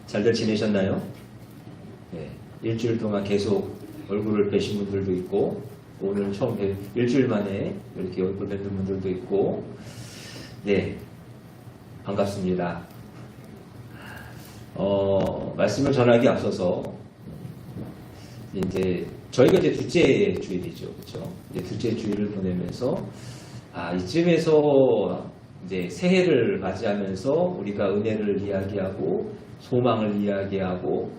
잘들 지내셨나요? 네, 일주일 동안 계속 얼굴을 뵈신 분들도 있고, 오늘 처음 일주일 만에 이렇게 얼굴 뵙는 분들도 있고, 네, 반갑습니다. 말씀을 전하기 앞서서, 저희가 둘째 주일이죠. 그렇죠? 둘째 주일을 보내면서, 이쯤에서 새해를 맞이하면서 우리가 은혜를 이야기하고, 소망을 이야기하고,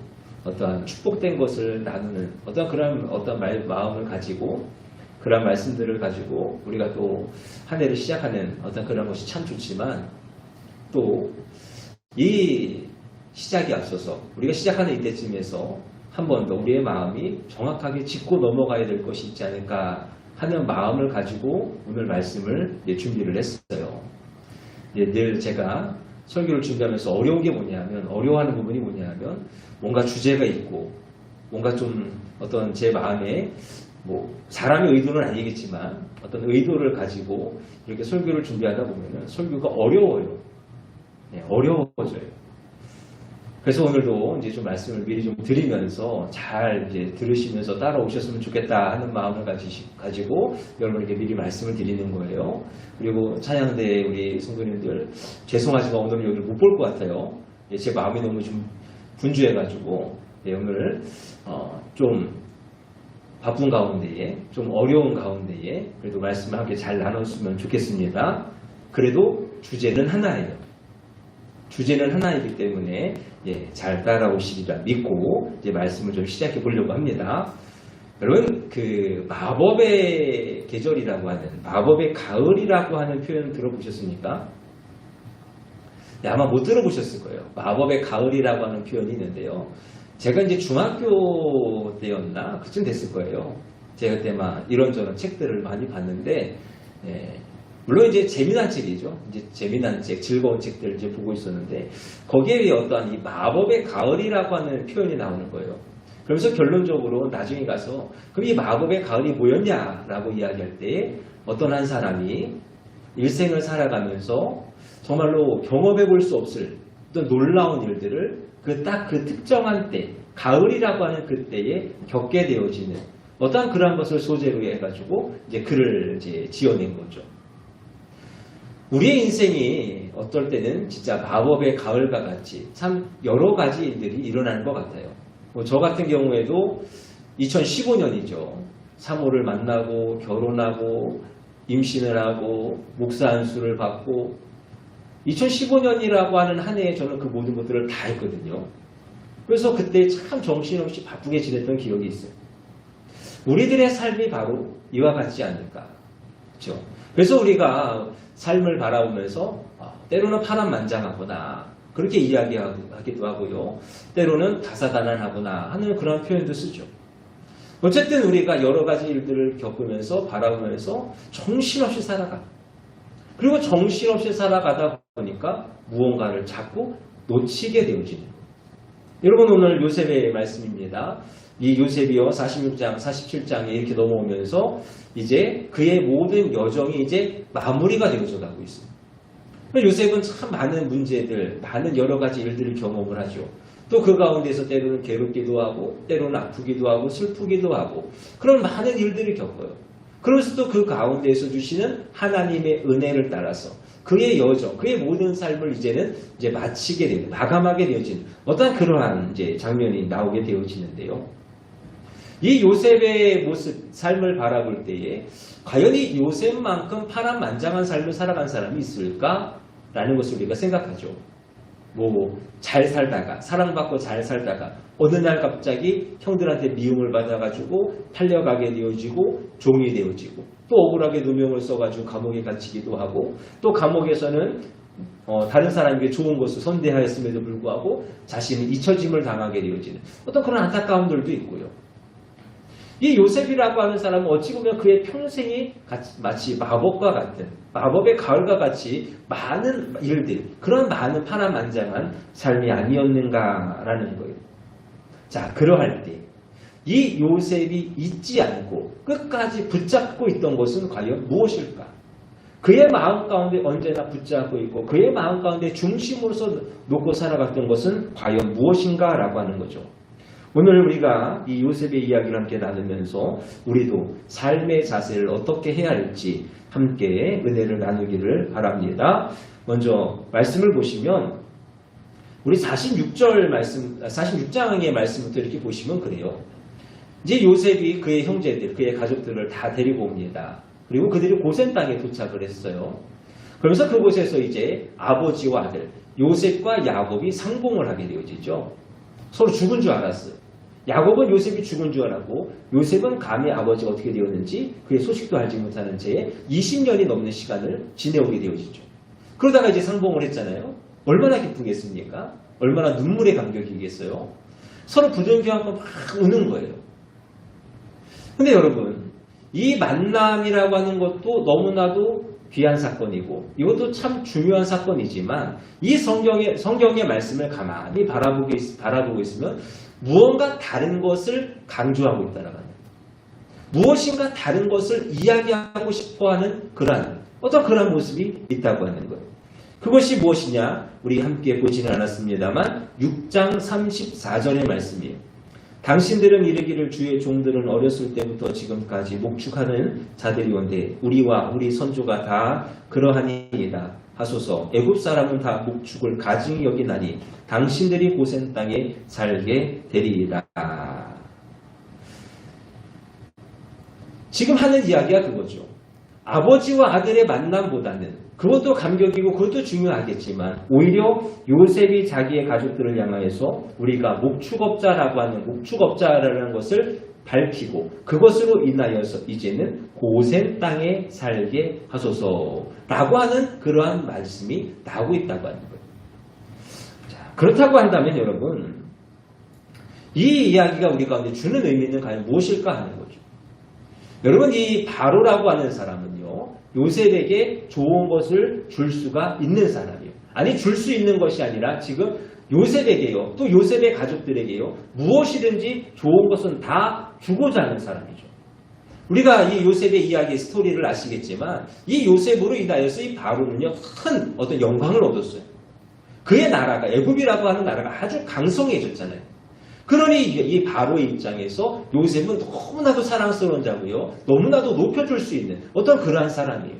어떠한 축복된 것을 나누는 어떤 마음을 가지고, 그런 말씀들을 가지고 우리가 또 한 해를 시작하는 그런 것이 참 좋지만, 또 이 시작이 앞서서 우리가 시작하는 이때쯤에서 한 번 더 우리의 마음이 정확하게 짚고 넘어가야 될 것이 있지 않을까 하는 마음을 가지고 오늘 말씀을 준비를 했어요. 늘 제가 설교를 준비하면서 어려운 게 어려워하는 부분이 뭐냐면, 뭔가 주제가 있고, 뭔가 좀 어떤 제 마음에, 사람의 의도는 아니겠지만, 어떤 의도를 가지고 이렇게 설교를 준비하다 보면은 설교가 어려워요. 어려워져요. 그래서 오늘도 좀 말씀을 미리 좀 드리면서 잘 들으시면서 따라오셨으면 좋겠다 하는 마음을 가지고 여러분에게 미리 말씀을 드리는 거예요. 그리고 찬양대 우리 성도님들, 죄송하지만 오늘 여기를 못 볼 것 같아요. 제 마음이 너무 좀 분주해가지고, 오늘 좀 바쁜 가운데에, 좀 어려운 가운데에 그래도 말씀을 함께 잘 나눴으면 좋겠습니다. 그래도 주제는 하나예요. 주제는 하나이기 때문에 잘 따라오시리라 믿고 말씀을 좀 시작해 보려고 합니다. 여러분, 마법의 계절이라고 하는, 마법의 가을이라고 하는 표현 들어보셨습니까? 아마 못 들어보셨을 거예요. 마법의 가을이라고 하는 표현이 있는데요. 제가 중학교 때였나? 그쯤 됐을 거예요. 제가 그때 이런저런 책들을 많이 봤는데, 물론 재미난 책이죠. 재미난 책, 즐거운 책들을 보고 있었는데, 거기에 어떠한 이 마법의 가을이라고 하는 표현이 나오는 거예요. 그러면서 결론적으로 나중에 가서, 그럼 이 마법의 가을이 뭐였냐라고 이야기할 때, 어떤 한 사람이 일생을 살아가면서 정말로 경험해 볼 수 없을 어떤 놀라운 일들을 딱 그 특정한 때, 가을이라고 하는 그때에 겪게 되어지는 어떠한 그러한 것을 소재로 해가지고 글을 지어낸 거죠. 우리의 인생이 어떨 때는 진짜 마법의 가을과 같이 참 여러 가지 일들이 일어나는 것 같아요. 저 같은 경우에도 2015년이죠. 사모를 만나고 결혼하고 임신을 하고 목사 안수를 받고 2015년이라고 하는 한 해에 저는 그 모든 것들을 다 했거든요. 그래서 그때 참 정신없이 바쁘게 지냈던 기억이 있어요. 우리들의 삶이 바로 이와 같지 않을까. 그렇죠? 그래서 우리가 삶을 바라보면서 때로는 파란만장하구나 그렇게 이야기하기도 하고요. 때로는 다사다난하구나 하는 그런 표현도 쓰죠. 어쨌든 우리가 여러 가지 일들을 겪으면서 바라보면서 정신없이 살아가. 그리고 정신없이 살아가다 보니까 무언가를 자꾸 놓치게 되어지는 거예요. 여러분, 오늘 요셉의 말씀입니다. 이 요셉이요 46장, 47장에 이렇게 넘어오면서 그의 모든 여정이 마무리가 되어져 가고 있어요. 요셉은 참 많은 문제들, 많은 여러 가지 일들을 경험을 하죠. 또 그 가운데서 때로는 괴롭기도 하고, 때로는 아프기도 하고, 슬프기도 하고, 그런 많은 일들을 겪어요. 그러면서 또 그 가운데에서 주시는 하나님의 은혜를 따라서 그의 여정, 그의 모든 삶을 이제는 마치게 되고, 마감하게 되어지는 어떤 그러한 장면이 나오게 되어지는데요. 이 요셉의 모습, 삶을 바라볼 때에 과연 이 요셉만큼 파란만장한 삶을 살아간 사람이 있을까라는 것을 우리가 생각하죠. 잘 살다가, 사랑받고 잘 살다가 어느 날 갑자기 형들한테 미움을 받아가지고 팔려가게 되어지고 종이 되어지고, 또 억울하게 누명을 써가지고 감옥에 갇히기도 하고, 또 감옥에서는 다른 사람에게 좋은 것을 선대하였음에도 불구하고 자신은 잊혀짐을 당하게 되어지는 어떤 그런 안타까움들도 있고요. 이 요셉이라고 하는 사람은 어찌 보면 그의 평생이 마치 마법과 같은, 마법의 가을과 같이 많은 일들, 그런 많은 파란만장한 삶이 아니었는가라는 거예요. 자, 그러할 때 이 요셉이 잊지 않고 끝까지 붙잡고 있던 것은 과연 무엇일까? 그의 마음 가운데 언제나 붙잡고 있고 그의 마음 가운데 중심으로서 놓고 살아갔던 것은 과연 무엇인가라고 하는 거죠. 오늘 우리가 이 요셉의 이야기를 함께 나누면서 우리도 삶의 자세를 어떻게 해야 할지 함께 은혜를 나누기를 바랍니다. 먼저 말씀을 보시면 우리 46장의 말씀부터 이렇게 보시면 그래요. 이제 요셉이 그의 형제들, 그의 가족들을 다 데리고 옵니다. 그리고 그들이 고센 땅에 도착을 했어요. 그러면서 그곳에서 이제 아버지와 아들, 요셉과 야곱이 상봉을 하게 되어지죠. 서로 죽은 줄 알았어요. 야곱은 요셉이 죽은 줄 알았고 요셉은 감히 아버지가 어떻게 되었는지 그의 소식도 알지 못하는 채 20년이 넘는 시간을 지내오게 되어지죠. 그러다가 이제 상봉을 했잖아요. 얼마나 기쁘겠습니까? 얼마나 눈물의 감격이겠어요? 서로 부둥켜안고 막 우는 거예요. 근데 여러분, 이 만남이라고 하는 것도 너무나도 귀한 사건이고 이것도 참 중요한 사건이지만 이 성경의 말씀을 가만히 바라보고 있으면 무언가 다른 것을 강조하고 있다는 거예요. 무엇인가 다른 것을 이야기하고 싶어하는 그러한 모습이 있다고 하는 거예요. 그것이 무엇이냐? 우리 함께 보지는 않았습니다만 6장 34절의 말씀이에요. 당신들은 이르기를 주의 종들은 어렸을 때부터 지금까지 목축하는 자들이온데 우리와 우리 선조가 다 그러하니이다 하소서. 애굽 사람은 다 목축을 가증히 여기나니 당신들이 고센 땅에 살게 되리이다. 지금 하는 이야기가 그거죠. 아버지와 아들의 만남보다는 그것도 감격이고 그것도 중요하겠지만 오히려 요셉이 자기의 가족들을 향하여서 우리가 목축업자라는 것을 밝히고 그것으로 인하여서 이제는 고센 땅에 살게 하소서라고 하는 그러한 말씀이 나오고 있다고 하는 거예요. 자, 그렇다고 한다면 여러분 이 이야기가 우리 가운데 주는 의미는 과연 무엇일까 하는 거죠. 여러분 이 바로라고 하는 사람은요. 요셉에게 좋은 것을 줄 수가 있는 사람이에요. 아니 줄 수 있는 것이 아니라 지금 요셉에게요. 또 요셉의 가족들에게요. 무엇이든지 좋은 것은 다 주고자 하는 사람이죠. 우리가 이 요셉의 이야기의 스토리를 아시겠지만 이 요셉으로 인하여서 이 바로는요. 큰 어떤 영광을 얻었어요. 그의 나라가 애굽이라고 하는 나라가 아주 강성해졌잖아요. 그러니 이 바로의 입장에서 요셉은 너무나도 사랑스러운 자고요. 너무나도 높여줄 수 있는 어떤 그러한 사람이에요.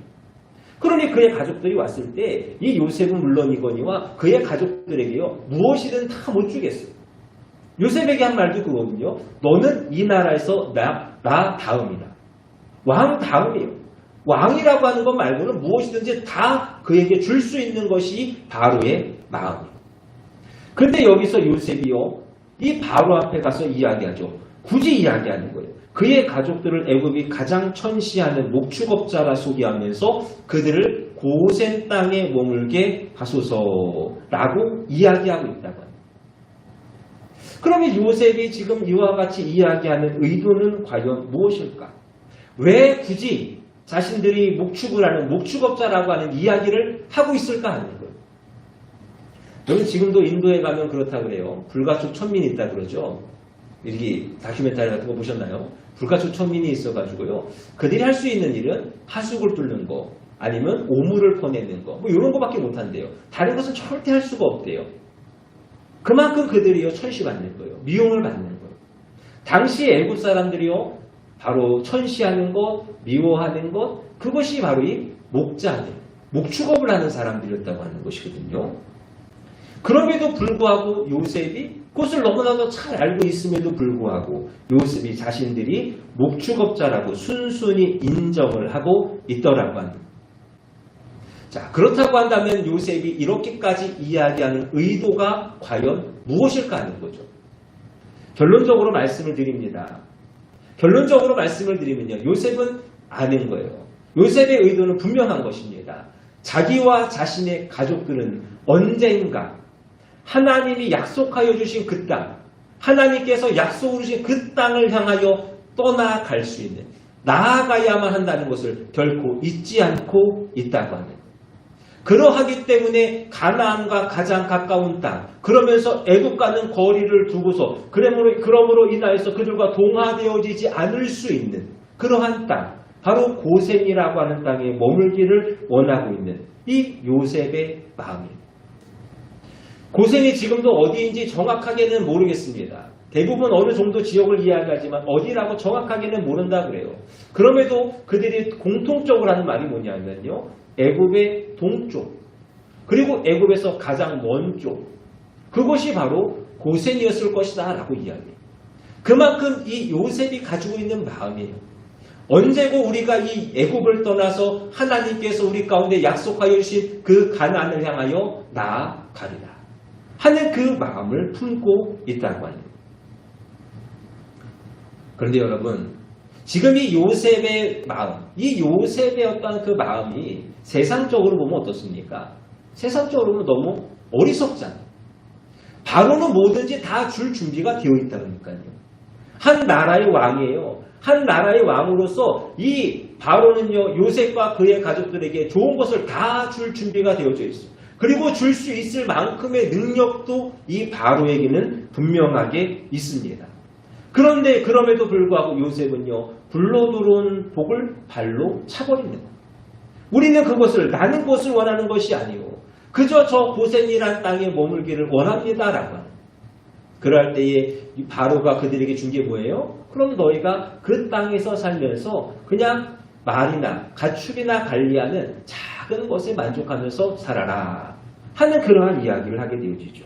그러니 그의 가족들이 왔을 때 이 요셉은 물론이거니와 그의 가족들에게요. 무엇이든 다 못 주겠어요. 요셉에게 한 말도 그거군요. 너는 이 나라에서 나 다음이다. 왕 다음이에요. 왕이라고 하는 것 말고는 무엇이든지 다 그에게 줄 수 있는 것이 바로의 마음이에요. 그런데 여기서 요셉이요. 이 바로 앞에 가서 이야기하죠. 굳이 이야기하는 거예요. 그의 가족들을 애굽이 가장 천시하는 목축업자라 소개하면서 그들을 고센 땅에 머물게 하소서라고 이야기하고 있다고 합니다. 그러면 요셉이 지금 이와 같이 이야기하는 의도는 과연 무엇일까? 왜 굳이 자신들이 목축을 하는 목축업자라고 하는 이야기를 하고 있을까 하는 거예요. 여러분 지금도 인도에 가면 그렇다 그래요. 불가촉 천민이 있다 그러죠. 이렇게 다큐멘터리 같은 거 보셨나요? 불가촉 천민이 있어가지고요. 그들이 할 수 있는 일은 하수구를 뚫는 거 아니면 오물을 퍼내는 거 뭐 이런 거밖에 못한대요. 다른 것은 절대 할 수가 없대요. 그만큼 그들이요 천시받는 거예요. 미움을 받는 거예요. 당시 애굽 사람들이요 바로 천시하는 것, 미워하는 것 그것이 바로 이 목자들, 목축업을 하는 사람들이었다고 하는 것이거든요. 그럼에도 불구하고 요셉이 그것을 너무나도 잘 알고 있음에도 불구하고 요셉이 자신들이 목축업자라고 순순히 인정을 하고 있더라고 합니다. 자, 그렇다고 한다면 요셉이 이렇게까지 이야기하는 의도가 과연 무엇일까 하는 거죠. 결론적으로 말씀을 드립니다. 결론적으로 말씀을 드리면요. 요셉은 아는 거예요. 요셉의 의도는 분명한 것입니다. 자기와 자신의 가족들은 언젠가 하나님이 약속하여 주신 그 땅, 하나님께서 약속으로 주신 그 땅을 향하여 떠나갈 수 있는, 나아가야만 한다는 것을 결코 잊지 않고 있다고 하는 거예요. 그러하기 때문에 가나안과 가장 가까운 땅, 그러면서 애굽과는 거리를 두고서 그러므로 인하여서 그들과 동화되어지지 않을 수 있는 그러한 땅, 바로 고센이라고 하는 땅에 머물기를 원하고 있는 이 요셉의 마음이에요. 고센이 지금도 어디인지 정확하게는 모르겠습니다. 대부분 어느 정도 지역을 이야기하지만 어디라고 정확하게는 모른다 그래요. 그럼에도 그들이 공통적으로 하는 말이 뭐냐면요. 애굽의 동쪽, 그리고 애굽에서 가장 먼 쪽, 그것이 바로 고센이었을 것이다 라고 이야기해요. 그만큼 이 요셉이 가지고 있는 마음이에요. 언제고 우리가 이 애굽을 떠나서 하나님께서 우리 가운데 약속하여 주신 그 가나안을 향하여 나아가리라 하는 그 마음을 품고 있다고 합니다. 그런데 여러분, 지금 이 요셉의 마음, 이 요셉의 어떤 그 마음이 세상적으로 보면 어떻습니까? 세상적으로 보면 너무 어리석잖아요. 바로는 뭐든지 다 줄 준비가 되어 있다니까요. 한 나라의 왕이에요. 한 나라의 왕으로서 이 바로는요, 요셉과 그의 가족들에게 좋은 것을 다 줄 준비가 되어져 있어요. 그리고 줄 수 있을 만큼의 능력도 이 바로에게는 분명하게 있습니다. 그런데 그럼에도 불구하고 요셉은요, 불러 들어온 복을 발로 차버립니다. 우리는 그것을, 나는 그것을 원하는 것이 아니요, 그저 저 고센이란 땅에 머물기를 원합니다라고 하는. 그럴 때에 바로가 그들에게 준 게 뭐예요? 그럼 너희가 그 땅에서 살면서 그냥 말이나 가축이나 관리하는 작은 것에 만족하면서 살아라 하는 그러한 이야기를 하게 되어지죠.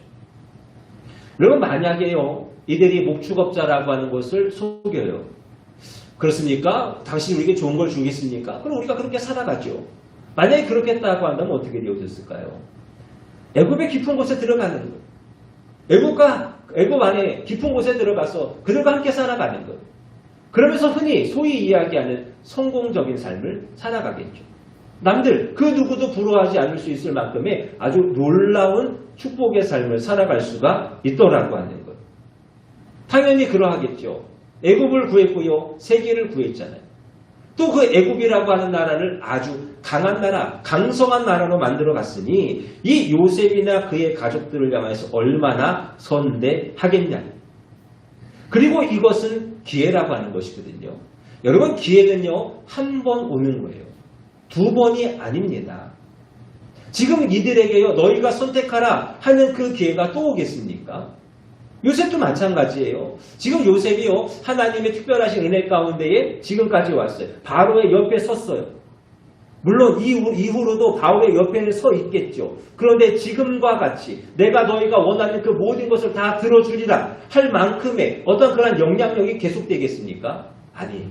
여러분, 만약에요, 이들이 목축업자라고 하는 것을 속여요. 그렇습니까? 당신이 우리에게 좋은 걸 주겠습니까? 그럼 우리가 그렇게 살아가죠. 만약에 그렇게 했다고 한다면 어떻게 되어졌을까요? 애굽의 깊은 곳에 들어가는 거예요. 애굽 안에 깊은 곳에 들어가서 그들과 함께 살아가는 거예요. 그러면서 흔히 소위 이야기하는 성공적인 삶을 살아가겠죠. 남들 그 누구도 부러워하지 않을 수 있을 만큼의 아주 놀라운 축복의 삶을 살아갈 수가 있더라고 하는 거예요. 당연히 그러하겠죠. 애굽을 구했고요, 세계를 구했잖아요. 또 그 애굽이라고 하는 나라를 아주 강한 나라, 강성한 나라로 만들어 갔으니 이 요셉이나 그의 가족들을 향해서 얼마나 선대하겠냐. 그리고 이것은 기회라고 하는 것이거든요. 여러분, 기회는요, 한 번 오는 거예요. 두 번이 아닙니다. 지금 이들에게요, 너희가 선택하라 하는 그 기회가 또 오겠습니까? 요셉도 마찬가지예요. 지금 요셉이요, 하나님의 특별하신 은혜 가운데에 지금까지 왔어요. 바로의 옆에 섰어요. 물론 이후로도 바로의 옆에는 서 있겠죠. 그런데 지금과 같이 내가 너희가 원하는 그 모든 것을 다 들어주리라 할 만큼의 어떤 그런 영향력이 계속되겠습니까? 아니에요.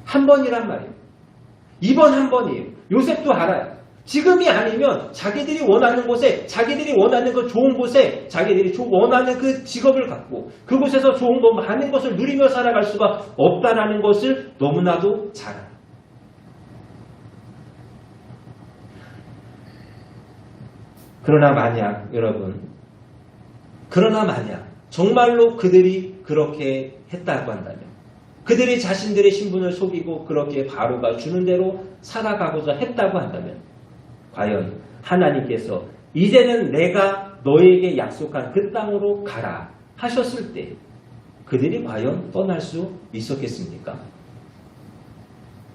한 번이란 말이에요. 이번 한 번이에요. 요셉도 알아요. 지금이 아니면 자기들이 원하는 곳에, 자기들이 원하는 그 좋은 곳에, 자기들이 원하는 그 직업을 갖고 그곳에서 좋은 것, 많은 것을 누리며 살아갈 수가 없다라는 것을 너무나도 잘 알아요. 그러나 만약 정말로 그들이 그렇게 했다고 한다면, 그들이 자신들의 신분을 속이고 그렇게 바로가 주는 대로 살아가고자 했다고 한다면, 과연 하나님께서 이제는 내가 너에게 약속한 그 땅으로 가라 하셨을 때 그들이 과연 떠날 수 있었겠습니까?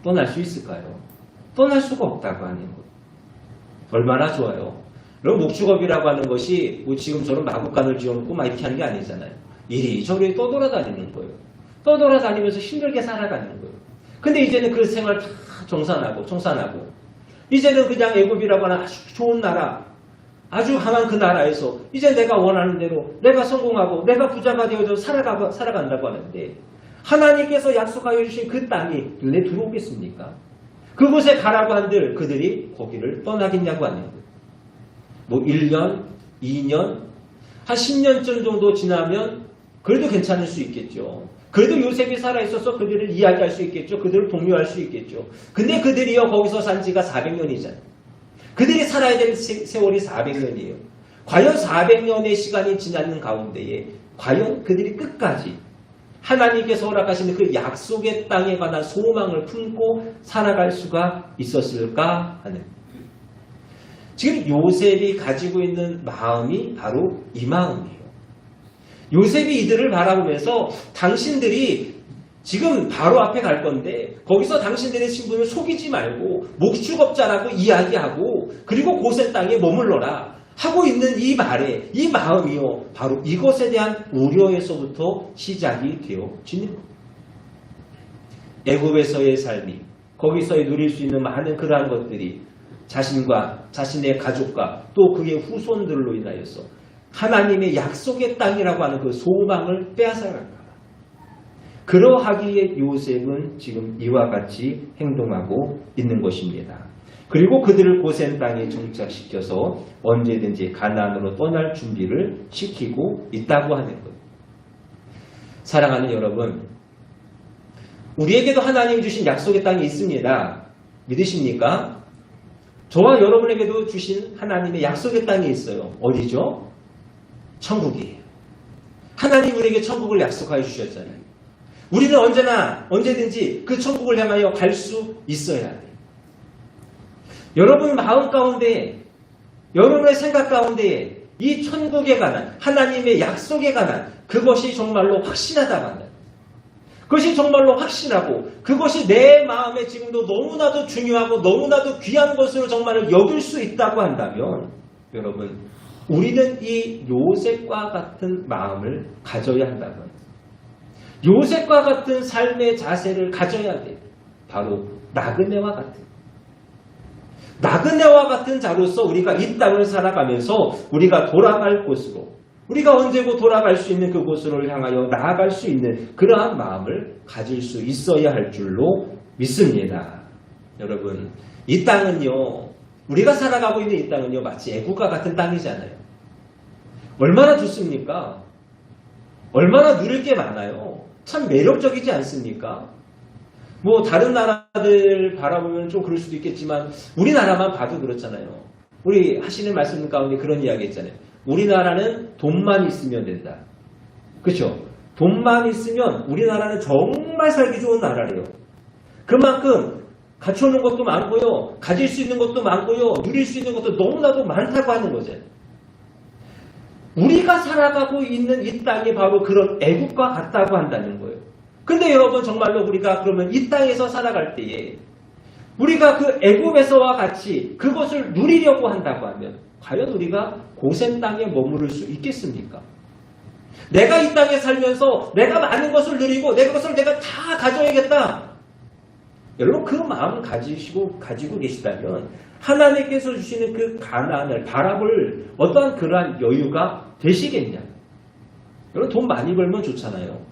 떠날 수 있을까요? 떠날 수가 없다고 하는 것. 얼마나 좋아요. 그럼 목축업이라고 하는 것이 뭐 지금처럼 마구간을 지어놓고 막 이렇게 하는 게 아니잖아요. 이리저리 떠돌아다니는 거예요. 떠돌아다니면서 힘들게 살아가는 거예요. 근데 이제는 그 생활 다 청산하고 이제는 그냥 애굽이라고 하는 아주 좋은 나라, 아주 강한 그 나라에서 이제 내가 원하는 대로 내가 성공하고 내가 부자가 되어서 살아간다고 하는데, 하나님께서 약속하여 주신 그 땅이 눈에 들어오겠습니까? 그곳에 가라고 한들 그들이 거기를 떠나겠냐고 하는 거예요. 뭐 1년, 2년, 한 10년쯤 정도 지나면 그래도 괜찮을 수 있겠죠. 그래도 요셉이 살아있어서 그들을 이야기할 수 있겠죠. 그들을 독려할 수 있겠죠. 근데 그들이요, 거기서 산 지가 400년이잖아요. 그들이 살아야 될 세월이 400년이에요. 과연 400년의 시간이 지나는 가운데에 과연 그들이 끝까지 하나님께서 허락하시는 그 약속의 땅에 관한 소망을 품고 살아갈 수가 있었을까 하는, 지금 요셉이 가지고 있는 마음이 바로 이 마음이에요. 요셉이 이들을 바라보면서 당신들이 지금 바로 앞에 갈 건데 거기서 당신들의 신분을 속이지 말고 목축업자라고 이야기하고 그리고 고센 땅에 머물러라 하고 있는 이 말에 이 마음이요 바로 이것에 대한 우려에서부터 시작이 되어지는 겁니다. 애굽에서의 삶이 거기서 누릴 수 있는 많은 그러한 것들이 자신과 자신의 가족과 또 그의 후손들로 인하여서 하나님의 약속의 땅이라고 하는 그 소망을 빼앗아갈까. 그러하기에 요셉은 지금 이와 같이 행동하고 있는 것입니다. 그리고 그들을 고센 땅에 정착시켜서 언제든지 가나안으로 떠날 준비를 시키고 있다고 하는 것. 사랑하는 여러분, 우리에게도 하나님이 주신 약속의 땅이 있습니다. 믿으십니까? 저와 여러분에게도 주신 하나님의 약속의 땅이 있어요. 어디죠? 천국이에요. 하나님 우리에게 천국을 약속하여 주셨잖아요. 우리는 언제든지 그 천국을 향하여 갈 수 있어야 돼요. 여러분 마음 가운데, 여러분의 생각 가운데 이 천국에 관한 하나님의 약속에 관한 그것이 정말로 확신하다고 한다. 그것이 정말로 확신하고 그것이 내 마음에 지금도 너무나도 중요하고 너무나도 귀한 것으로 정말 여길 수 있다고 한다면 여러분 우리는 이 요셉과 같은 마음을 가져야 한다고 합니다. 요셉과 같은 삶의 자세를 가져야 돼요. 바로 나그네와 같은 자로서 우리가 이 땅을 살아가면서 우리가 돌아갈 곳으로 우리가 언제고 돌아갈 수 있는 그곳으로 향하여 나아갈 수 있는 그러한 마음을 가질 수 있어야 할 줄로 믿습니다. 여러분 이 땅은요 우리가 살아가고 있는 이 땅은요 마치 애국과 같은 땅이잖아요. 얼마나 좋습니까? 얼마나 누릴 게 많아요. 참 매력적이지 않습니까? 뭐 다른 나라들 바라보면 좀 그럴 수도 있겠지만 우리나라만 봐도 그렇잖아요. 우리 하시는 말씀 가운데 그런 이야기 있잖아요. 우리나라는 돈만 있으면 된다. 그렇죠? 돈만 있으면 우리나라는 정말 살기 좋은 나라래요. 그만큼 갖춰놓은 것도 많고요. 가질 수 있는 것도 많고요. 누릴 수 있는 것도 너무나도 많다고 하는 거죠. 우리가 살아가고 있는 이 땅이 바로 그런 애국과 같다고 한다는 거예요. 근데 여러분 정말로 우리가 그러면 이 땅에서 살아갈 때에 우리가 그 애국에서와 같이 그것을 누리려고 한다고 하면 과연 우리가 고센 땅에 머무를 수 있겠습니까? 내가 이 땅에 살면서 내가 많은 것을 누리고 내 것을 내가 다 가져야겠다. 여러분 그 마음을 가지고 계시다면 하나님께서 주시는 그 가나안을 바라볼 어떠한 그러한 여유가 되시겠냐? 여러분 돈 많이 벌면 좋잖아요.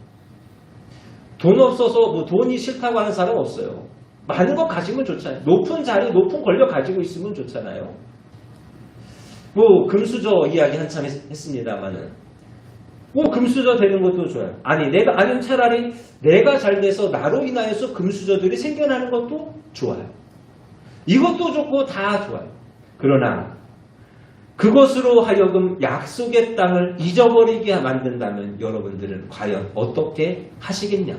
돈 없어서 뭐 돈이 싫다고 하는 사람 없어요. 많은 거 가지면 좋잖아요. 높은 자리, 높은 권력 가지고 있으면 좋잖아요. 뭐 금수저 이야기 한참 했습니다만은 뭐 금수저 되는 것도 좋아요. 아니면 차라리 내가 잘 돼서 나로 인하여서 금수저들이 생겨나는 것도 좋아요. 이것도 좋고 다 좋아요. 그러나 그것으로 하여금 약속의 땅을 잊어버리게 만든다면 여러분들은 과연 어떻게 하시겠냐?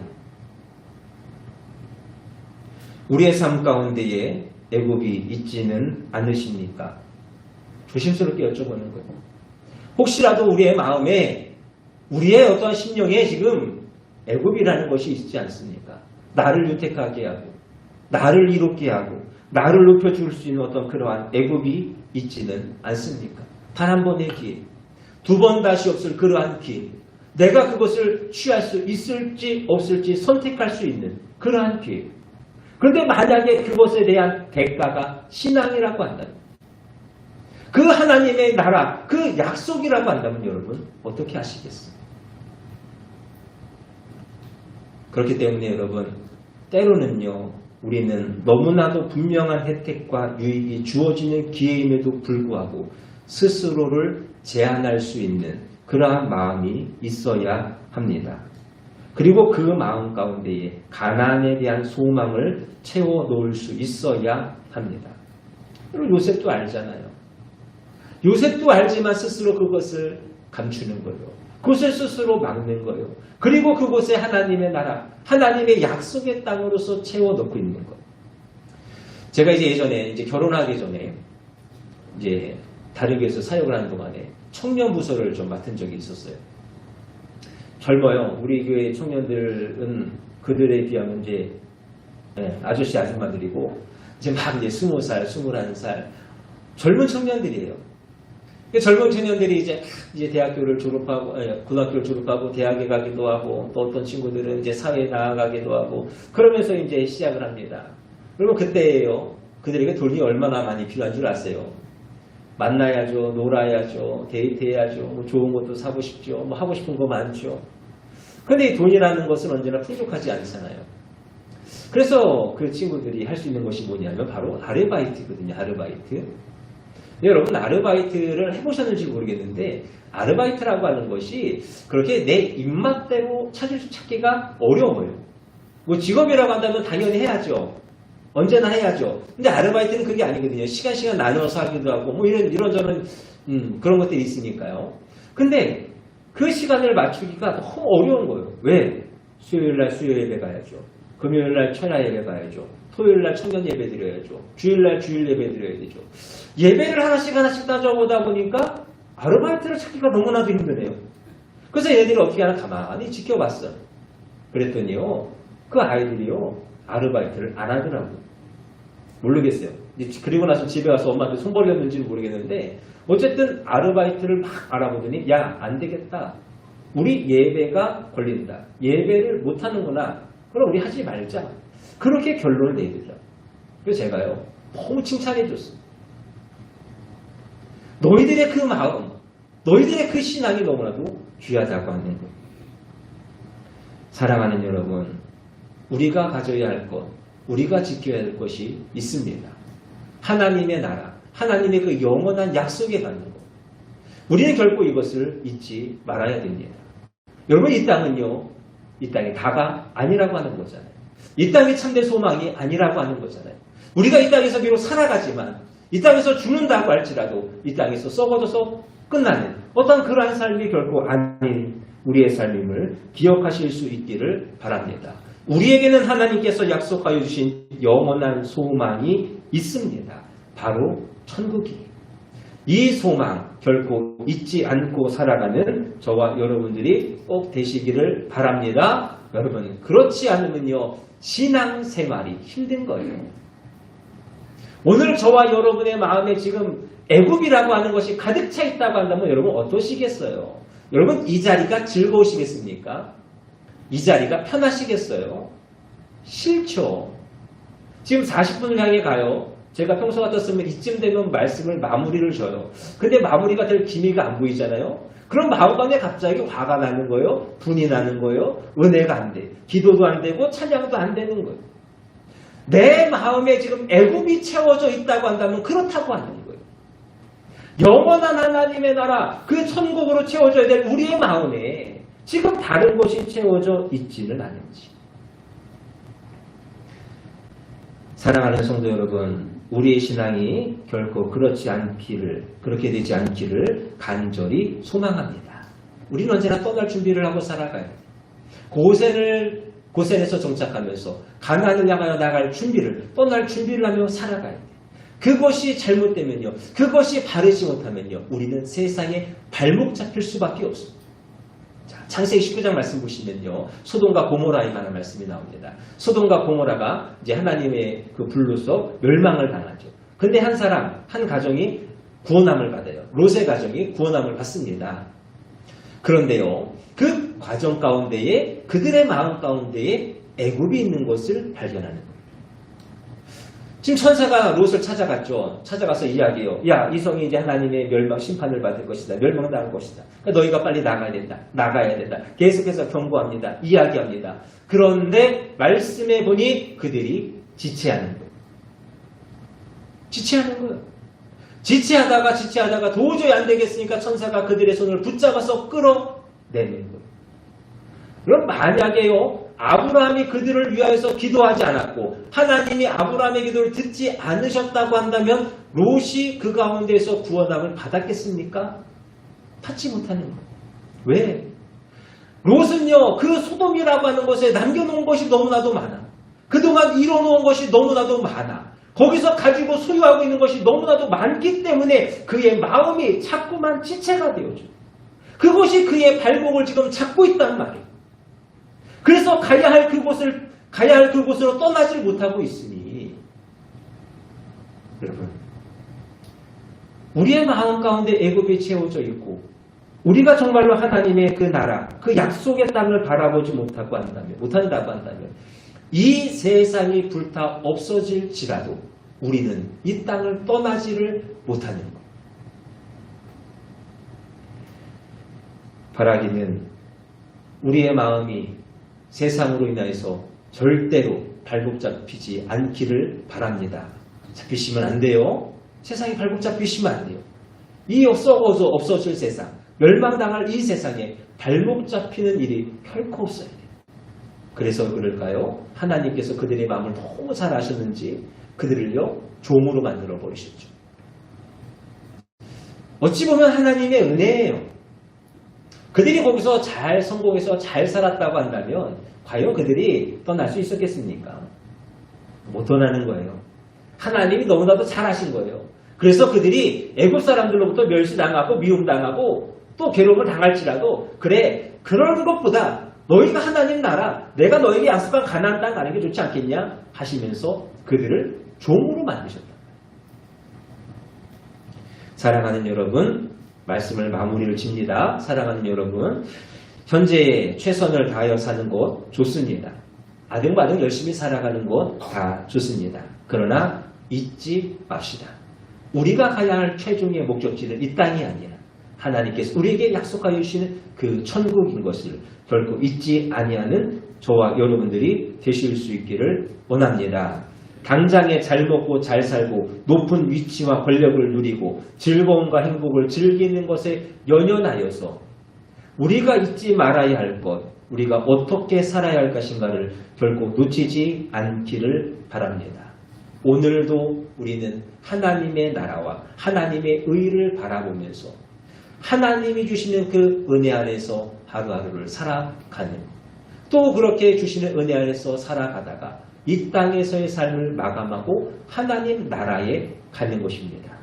우리의 삶 가운데에 애굽이 있지는 않으십니까? 조심스럽게 여쭤보는 거예요. 혹시라도 우리의 마음에 우리의 어떠한 심령에 지금 애굽이라는 것이 있지 않습니까? 나를 유택하게 하고 나를 이롭게 하고 나를 높여줄 수 있는 어떤 그러한 애굽이 있지는 않습니까? 단 한 번의 기회, 두 번 다시 없을 그러한 기회, 내가 그것을 취할 수 있을지 없을지 선택할 수 있는 그러한 기회. 그런데 만약에 그것에 대한 대가가 신앙이라고 한다면 그 하나님의 나라, 그 약속이라고 한다면 여러분 어떻게 하시겠어요? 그렇기 때문에 여러분 때로는요 우리는 너무나도 분명한 혜택과 유익이 주어지는 기회임에도 불구하고 스스로를 제한할 수 있는 그러한 마음이 있어야 합니다. 그리고 그 마음 가운데에 가나안에 대한 소망을 채워놓을 수 있어야 합니다. 그리고 요셉도 알잖아요. 요셉도 알지만 스스로 그것을 감추는 거예요. 그것을 스스로 막는 거예요. 그리고 그곳에 하나님의 나라, 하나님의 약속의 땅으로서 채워넣고 있는 거예요. 제가 예전에 결혼하기 전에 다른 교회에서 사역을 하는 동안에 청년 부서를 좀 맡은 적이 있었어요. 젊어요. 우리 교회 청년들은 그들에 비하면 이제 아저씨 아줌마들이고 이제 막 이제 20살, 21살 젊은 청년들이에요. 젊은 청년들이 이제 대학교를 졸업하고, 고등학교를 졸업하고 대학에 가기도 하고, 또 어떤 친구들은 이제 사회에 나아가기도 하고, 그러면서 이제 시작을 합니다. 그러면 그때예요. 그들에게 돈이 얼마나 많이 필요한 줄 아세요? 만나야죠, 놀아야죠, 데이트해야죠, 뭐 좋은 것도 사고 싶죠, 뭐 하고 싶은 거 많죠. 근데 이 돈이라는 것은 언제나 풍족하지 않잖아요. 그래서 그 친구들이 할 수 있는 것이 뭐냐면 바로 아르바이트거든요. 아르바이트. 여러분 아르바이트를 해보셨는지 모르겠는데 아르바이트라고 하는 것이 그렇게 내 입맛대로 찾기가 어려워요. 뭐 직업이라고 한다면 당연히 해야죠. 언제나 해야죠. 근데 아르바이트는 그게 아니거든요. 시간 나눠서 하기도 하고 뭐 이런저런 그런 것들이 있으니까요. 근데 그 시간을 맞추기가 너무 어려운 거예요. 왜? 수요일날 수요 예배 가야죠. 금요일날 천야 예배 가야죠. 토요일날 청년 예배 드려야죠. 주일날 주일 예배 드려야 되죠. 예배를 하나씩 따져보다 보니까 아르바이트를 찾기가 너무나도 힘드네요. 그래서 얘들이 어떻게 하나 가만히 지켜봤어. 그랬더니요. 그 아이들이요. 아르바이트를 안 하더라고요. 모르겠어요. 그리고 나서 집에 와서 엄마한테 손버렸는지는 모르겠는데 어쨌든 아르바이트를 막 알아보더니 야, 안 되겠다. 우리 예배가 걸린다. 예배를 못하는구나. 그럼 우리 하지 말자. 그렇게 결론을 내더라고요. 그래서 제가요. 너무 칭찬해줬어요. 너희들의 그 마음, 너희들의 그 신앙이 너무나도 귀하다고 하는 거예요. 사랑하는 여러분, 우리가 가져야 할 것, 우리가 지켜야 할 것이 있습니다. 하나님의 나라, 하나님의 그 영원한 약속에 받는 것. 우리는 결코 이것을 잊지 말아야 됩니다. 여러분 이 땅은요, 이 땅이 다가 아니라고 하는 거잖아요. 이 땅이 참된 소망이 아니라고 하는 거잖아요. 우리가 이 땅에서 비록 살아가지만 이 땅에서 죽는다고 할지라도 이 땅에서 썩어져서 끝나는 어떤 그러한 삶이 결코 아닌 우리의 삶임을 기억하실 수 있기를 바랍니다. 우리에게는 하나님께서 약속하여 주신 영원한 소망이 있습니다. 바로 천국이에요. 이 소망 결코 잊지 않고 살아가는 저와 여러분들이 꼭 되시기를 바랍니다. 여러분 그렇지 않으면요 신앙생활이 힘든 거예요. 오늘 저와 여러분의 마음에 지금 애굽이라고 하는 것이 가득 차 있다고 한다면 여러분 어떠시겠어요? 여러분 이 자리가 즐거우시겠습니까? 이 자리가 편하시겠어요? 싫죠. 지금 40분을 향해 가요. 제가 평소 같았으면 이쯤 되면 말씀을 마무리를 줘요. 근데 마무리가 될 기미가 안 보이잖아요. 그럼 마음간에 갑자기 화가 나는 거예요. 분이 나는 거예요. 은혜가 안 돼. 기도도 안 되고 찬양도 안 되는 거예요. 내 마음에 지금 애굽이 채워져 있다고 한다면 그렇다고 하는 거예요. 영원한 하나님의 나라 그 천국으로 채워져야 될 우리의 마음에 지금 다른 것이 채워져 있지는 않은지. 사랑하는 성도 여러분, 우리의 신앙이 결코 그렇게 되지 않기를 간절히 소망합니다. 우리는 언제나 떠날 준비를 하고 살아가야 돼요. 고센에서 정착하면서 가나안을 향하여 나갈 준비를, 떠날 준비를 하며 살아가야 돼요. 그것이 잘못되면요, 그것이 바르지 못하면요, 우리는 세상에 발목 잡힐 수밖에 없습니다. 창세기 19장 말씀 보시면요, 소돔과 고모라에 관한 말씀이 나옵니다. 소돔과 고모라가 이제 하나님의 그 불로서 멸망을 당하죠. 근데 한 가정이 구원함을 받아요. 롯의 가정이 구원함을 받습니다. 그런데요, 그 과정 가운데에 그들의 마음 가운데에 애굽이 있는 것을 발견하는 거예요. 지금 천사가 롯을 찾아갔죠. 찾아가서 이야기해요. 야, 이 성이 이제 하나님의 멸망 심판을 받을 것이다. 멸망당할 것이다. 그러니까 너희가 빨리 나가야 된다. 계속해서 경고합니다. 이야기합니다. 그런데 말씀해 보니 그들이 지체하는 거예요. 지체하다가 도저히 안 되겠으니까 천사가 그들의 손을 붙잡아서 끌어내는 거예요. 그럼 만약에요, 아브라함이 그들을 위하여서 기도하지 않았고 하나님이 아브라함의 기도를 듣지 않으셨다고 한다면 롯이 그 가운데에서 구원함을 받았겠습니까? 받지 못하는 거예요. 왜? 롯은요, 그 소돔이라고 하는 것에 남겨놓은 것이 너무나도 많아. 그동안 이뤄놓은 것이 너무나도 많아. 거기서 가지고 소유하고 있는 것이 너무나도 많기 때문에 그의 마음이 자꾸만 지체가 되어져. 그것이 그의 발목을 지금 잡고 있단 말이에요. 그래서 가야 할 그곳으로 떠나질 못하고 있으니 여러분 우리의 마음 가운데 애굽이 채워져 있고 우리가 정말로 하나님의 그 나라, 그 약속의 땅을 바라보지 못한다고 한다면 이 세상이 불타 없어질지라도 우리는 이 땅을 떠나지를 못하는 것. 바라기는 우리의 마음이 세상으로 인하여서 절대로 발목 잡히지 않기를 바랍니다. 잡히시면 안 돼요. 세상이 발목 잡히시면 안 돼요. 이 썩어서 없어질 세상, 멸망당할 이 세상에 발목 잡히는 일이 결코 없어야 돼요. 그래서 그럴까요? 하나님께서 그들의 마음을 너무 잘 아셨는지 그들을요 종으로 만들어 버리셨죠. 어찌 보면 하나님의 은혜예요. 그들이 거기서 잘 성공해서 잘 살았다고 한다면 과연 그들이 떠날 수 있었겠습니까? 못 떠나는 거예요. 하나님이 너무나도 잘하신 거예요. 그래서 그들이 애굽 사람들로부터 멸시당하고 미움당하고 또 괴로움을 당할지라도 그래 그럴 것보다 너희가 하나님 나라 내가 너에게 약속한 가나안 땅 가는 게 좋지 않겠냐 하시면서 그들을 종으로 만드셨다. 사랑하는 여러분 말씀을 마무리를 짓니다. 사랑하는 여러분 현재 최선을 다하여 사는 것 좋습니다. 아등바등 열심히 살아가는 것 다 좋습니다. 그러나 잊지 맙시다. 우리가 가야 할 최종의 목적지는 이 땅이 아니라 하나님께서 우리에게 약속하여 주시는 그 천국인 것을 결코 잊지 아니하는 저와 여러분들이 되실 수 있기를 원합니다. 당장에 잘 먹고 잘 살고 높은 위치와 권력을 누리고 즐거움과 행복을 즐기는 것에 연연하여서 우리가 잊지 말아야 할 것, 우리가 어떻게 살아야 할 것인가를 결코 놓치지 않기를 바랍니다. 오늘도 우리는 하나님의 나라와 하나님의 의를 바라보면서 하나님이 주시는 그 은혜 안에서 하루하루를 살아가는 또 그렇게 주시는 은혜 안에서 살아가다가 이 땅에서의 삶을 마감하고 하나님 나라에 가는 것입니다.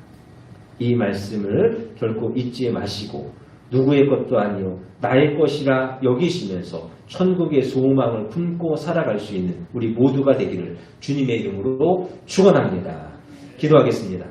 이 말씀을 결코 잊지 마시고 누구의 것도 아니요 나의 것이라 여기시면서 천국의 소망을 품고 살아갈 수 있는 우리 모두가 되기를 주님의 이름으로 축원합니다. 기도하겠습니다.